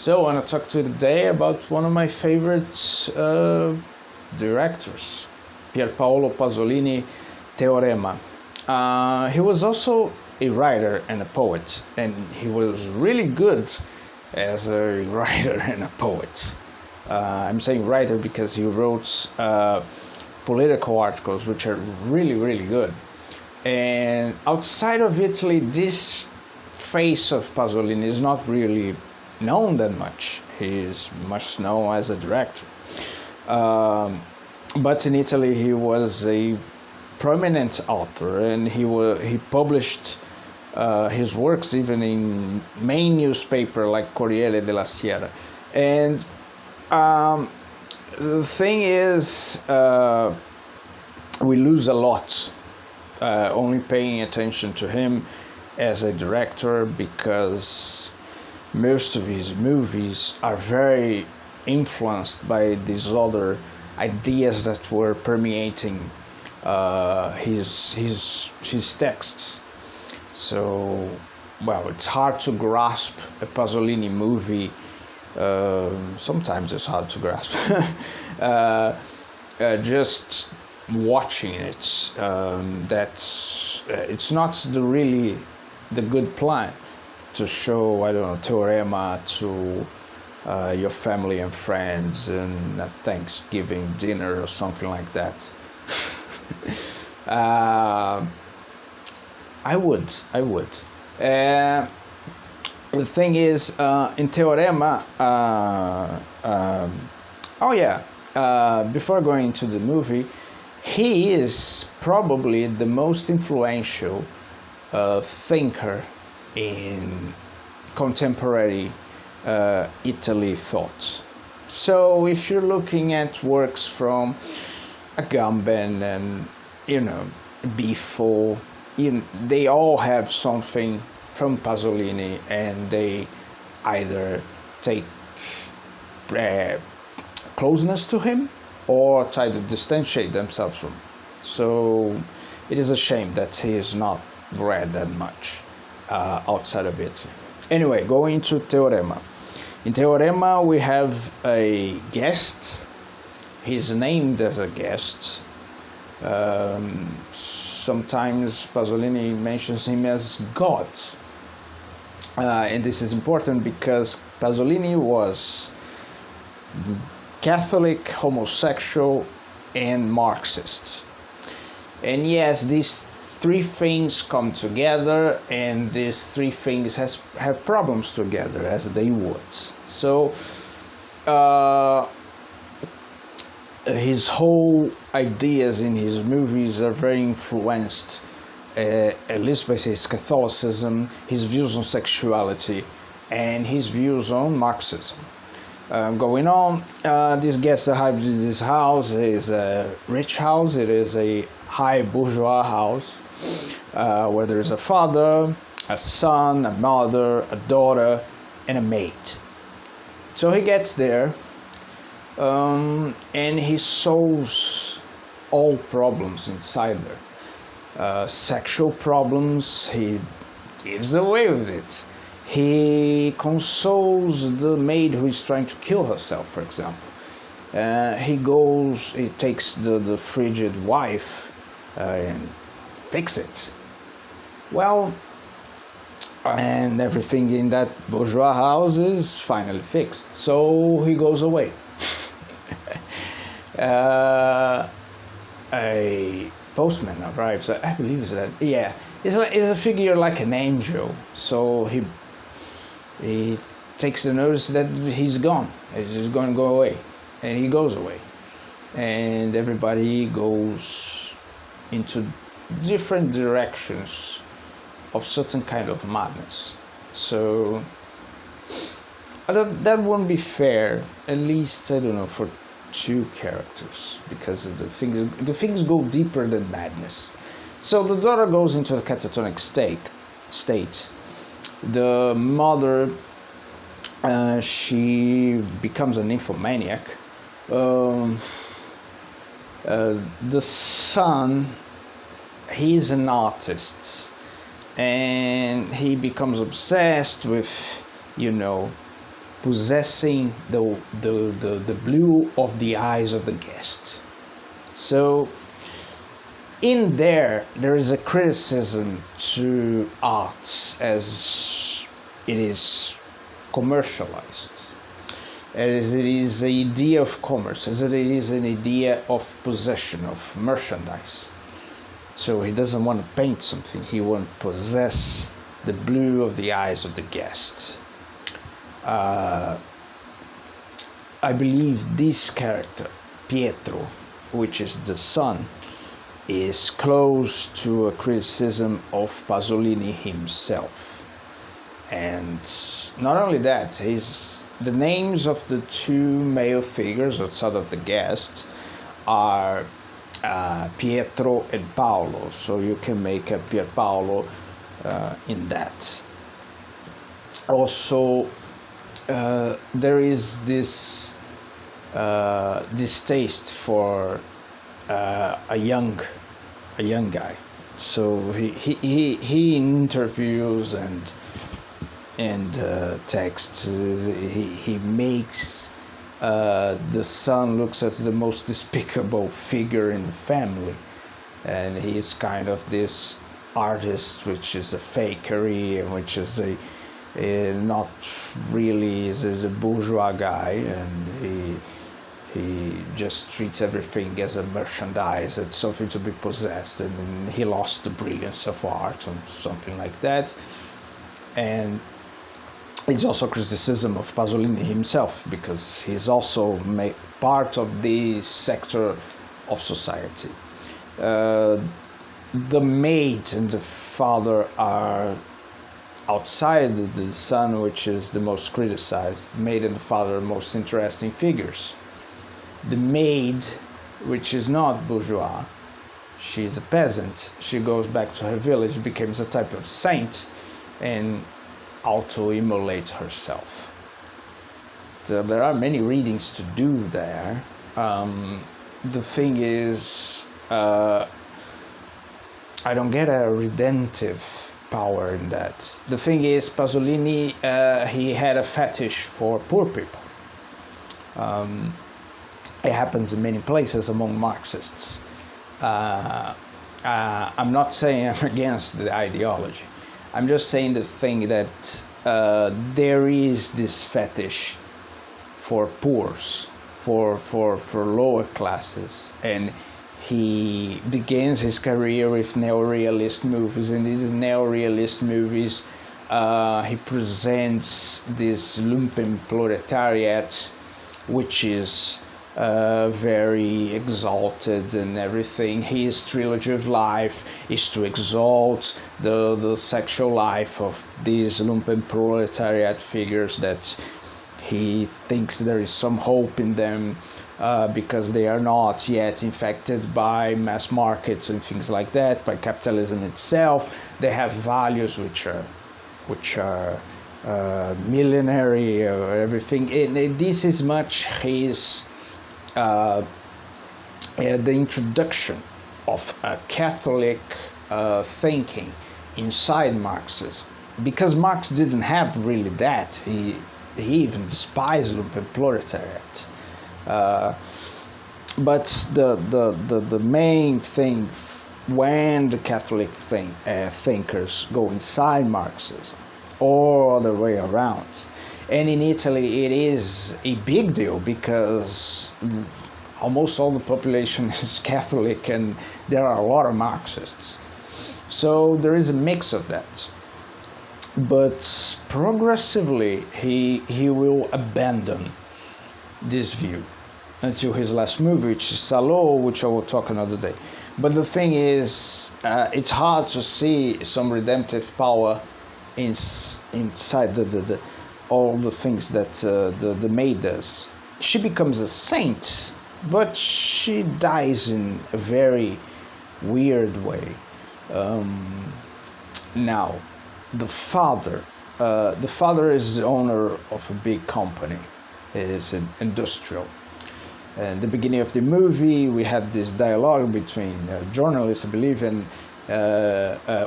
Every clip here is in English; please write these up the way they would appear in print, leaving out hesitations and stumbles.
So I want to talk to you today about one of my favorite directors, Paolo Pasolini, Teorema. He was also a writer and a poet, and he was really good as a writer and a poet. I'm saying writer because he wrote political articles which are really, really good. And outside of Italy, this face of Pasolini is not really known that much. He is much known as a director. But in Italy, he was a prominent author, and he published his works even in main newspaper like Corriere della Sera. And the thing is, we lose a lot only paying attention to him as a director, because most of his movies are very influenced by these other ideas that were permeating his texts. So, well, it's hard to grasp a Pasolini movie. Sometimes it's hard to grasp. Just watching it, it's not really the good plan to show, I don't know, Teorema to your family and friends in a Thanksgiving dinner or something like that. I would. The thing is, in Teorema, before going into the movie, he is probably the most influential thinker in contemporary Italy thought. So if you're looking at works from Agamben and Bifo, they all have something from Pasolini, and they either take closeness to him or try to distantiate themselves from him. So it is a shame that he is not read that much outside of Italy. Anyway, going to Teorema. In Teorema, we have a guest. He's named as a guest. Sometimes Pasolini mentions him as God. And this is important because Pasolini was Catholic, homosexual, and Marxist. And yes, these three things come together, and these three things have problems together, as they would. So his whole ideas in his movies are very influenced, at least by his Catholicism, his views on sexuality, and his views on Marxism. Going on, this guest arrives in this house. It is a rich house. It is a high bourgeois house where there is a father, a son, a mother, a daughter, and a maid. So he gets there, and he solves all problems inside there. Sexual problems, he gives away with it. He consoles the maid who is trying to kill herself, for example. He takes the frigid wife and fix it. Well, and everything in that bourgeois house is finally fixed. So he goes away. A postman arrives. I believe it's that. Yeah, it's a figure like an angel. So he takes the notice that he's gone. He's just going to go away, and he goes away, and everybody goes into different directions of certain kind of madness. So that wouldn't be fair, at least, I don't know, for two characters, because the things go deeper than madness. So the daughter goes into a catatonic state. The mother, she becomes a nymphomaniac. The son, he's an artist, and he becomes obsessed with possessing the blue of the eyes of the guest. So in there is a criticism to art as it is commercialized, as it is an idea of commerce, as it is an idea of possession, of merchandise. So he doesn't want to paint something, he wants to possess the blue of the eyes of the guest. I believe this character, Pietro, which is the son, is close to a criticism of Pasolini himself. And not only that, the names of the two male figures outside of the guest are Pietro and Paolo, so you can make a Pier Paolo in that. Also, there is this distaste for a young guy. So he in interviews and texts, he makes the son looks as the most despicable figure in the family, and he's kind of this artist which is a fakery, which is not really is a bourgeois guy, and he just treats everything as a merchandise, it's something to be possessed, and he lost the brilliance of art or something like that. And it's also criticism of Pasolini himself, because he's also part of this sector of society. The maid and the father are outside the son, which is the most criticized. The maid and the father are the most interesting figures. The maid, which is not bourgeois, she's a peasant, she goes back to her village, becomes a type of saint, and auto-immolate herself. So there are many readings to do there. The thing is, I don't get a redemptive power in that. The thing is, Pasolini, he had a fetish for poor people. It happens in many places among Marxists. I'm not saying I'm against the ideology. I'm just saying the thing that there is this fetish for poors, for lower classes, and he begins his career with neorealist movies, and in these neorealist movies he presents this lumpen proletariat, which is very exalted and everything. His trilogy of life is to exalt the sexual life of these lumpen proletariat figures, that he thinks there is some hope in them because they are not yet infected by mass markets and things like that, by capitalism itself. They have values which are millenary or everything. And this is much his the introduction of a Catholic thinking inside Marxism, because Marx didn't have really that. He even despised lumpen proletariat. But the main thing when the Catholic thinkers go inside Marxism, or the way around. And in Italy, it is a big deal because almost all the population is Catholic, and there are a lot of Marxists. So there is a mix of that. But progressively, he will abandon this view until his last movie, which is Salò, which I will talk another day. But the thing is, it's hard to see some redemptive power inside all the things that the maid does. She becomes a saint, but she dies in a very weird way. Now, the father is the owner of a big company. It is an industrial. In the beginning of the movie, we have this dialogue between journalists, I believe, and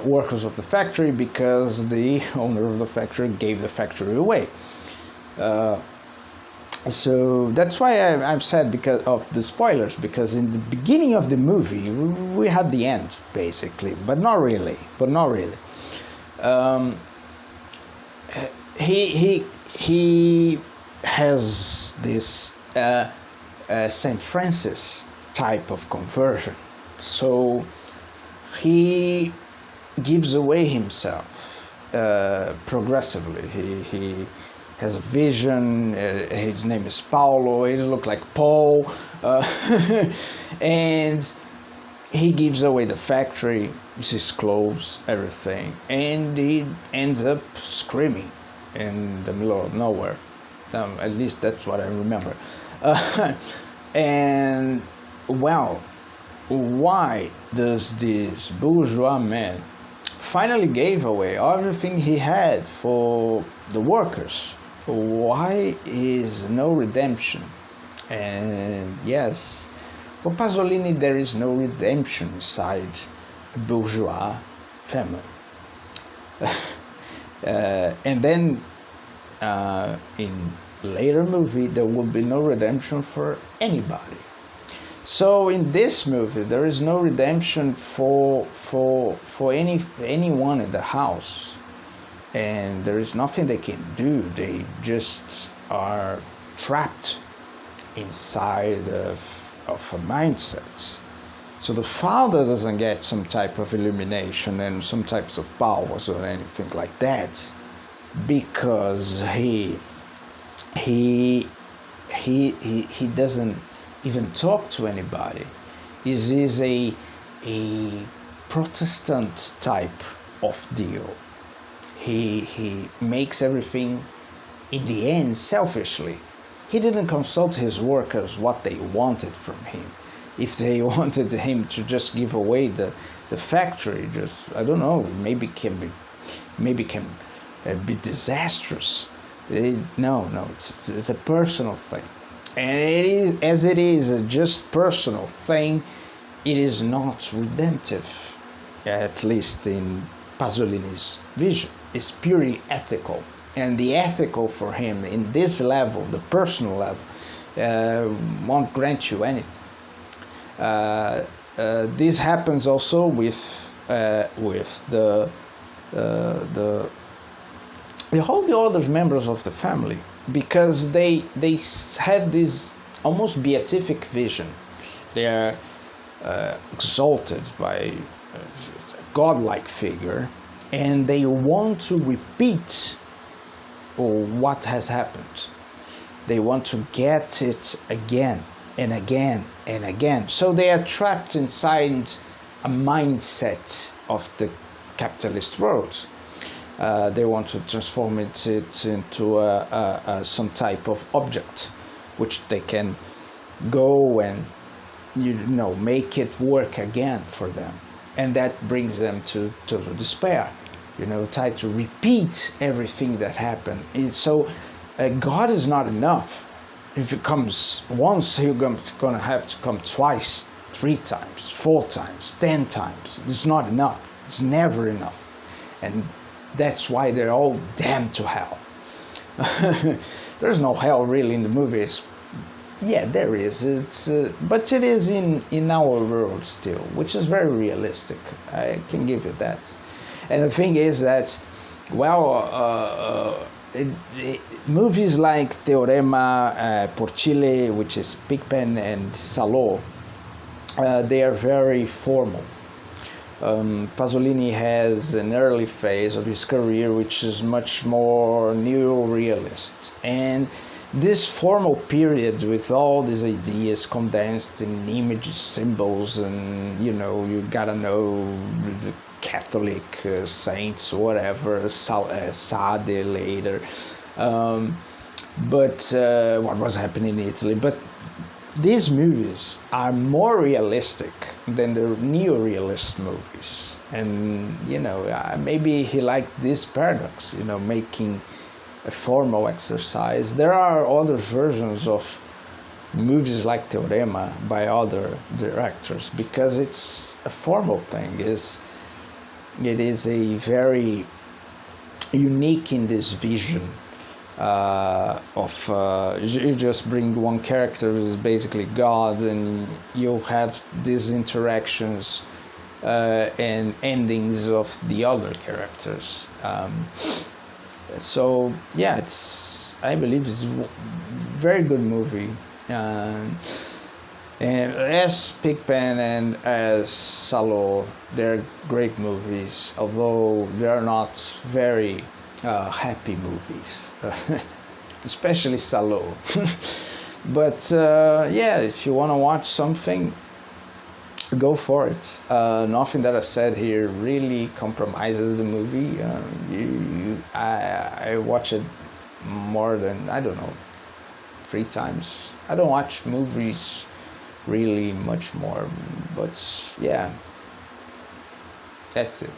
workers of the factory, because the owner of the factory gave the factory away. So that's why I'm sad because of the spoilers, because in the beginning of the movie we had the end basically, but not really. Um, he has this Saint Francis type of conversion, so he gives away himself progressively. He has a vision. His name is Paolo. He looks like Paul, and he gives away the factory, his clothes, everything, and he ends up screaming in the middle of nowhere. At least that's what I remember. And well, why does this bourgeois man finally gave away everything he had for the workers? Why is no redemption? And yes, for Pasolini there is no redemption inside a bourgeois family. And then in later movie there will be no redemption for anybody. So in this movie there is no redemption for anyone in the house, and there is nothing they can do. They just are trapped inside of a mindset. So the father doesn't get some type of illumination and some types of powers or anything like that, because he doesn't even talk to anybody. He is a Protestant type of deal. He makes everything in the end selfishly. He didn't consult his workers what they wanted from him. If they wanted him to just give away the factory, just, I don't know, maybe can be disastrous. No, it's a personal thing, and it is a just personal thing. It is not redemptive, at least in Pasolini's vision. It's purely ethical, and the ethical for him in this level, the personal level, won't grant you anything. This happens also with all the other members of the family, because they have this almost beatific vision. They are exalted by a godlike figure, and they want to repeat what has happened. They want to get it again and again and again. So they are trapped inside a mindset of the capitalist world. They want to transform it into some type of object, which they can go and make it work again for them, and that brings them to total despair. Try to repeat everything that happened. And so God is not enough. If he comes once, he's going to have to come twice, 3 times, 4 times, 10 times. It's not enough. It's never enough. And that's why they're all damned to hell. There's no hell really in the movies. Yeah, there is. But it is in our world still, which is very realistic. I can give you that. And the thing is that, movies like Teorema, Porcile, which is Pigpen, and Salo, they are very formal. Pasolini has an early phase of his career which is much more neo-realist, and this formal period with all these ideas condensed in images, symbols, and you gotta know the Catholic saints, whatever, Sade later, but what was happening in Italy. But these movies are more realistic than the neo-realist movies, and maybe he liked this paradox, making a formal exercise. There are other versions of movies like Teorema by other directors, because it's a formal thing. It is a very unique in this vision, you just bring one character who's basically God, and you have these interactions and endings of the other characters. So yeah, I believe it's a very good movie. And as Pigpen and as Salo, they're great movies, although they're not very happy movies, especially Salo. But yeah, if you want to watch something, go for it. Nothing that I said here really compromises the movie. I watch it more than, I don't know, 3 times. I don't watch movies really much more, but yeah, that's it.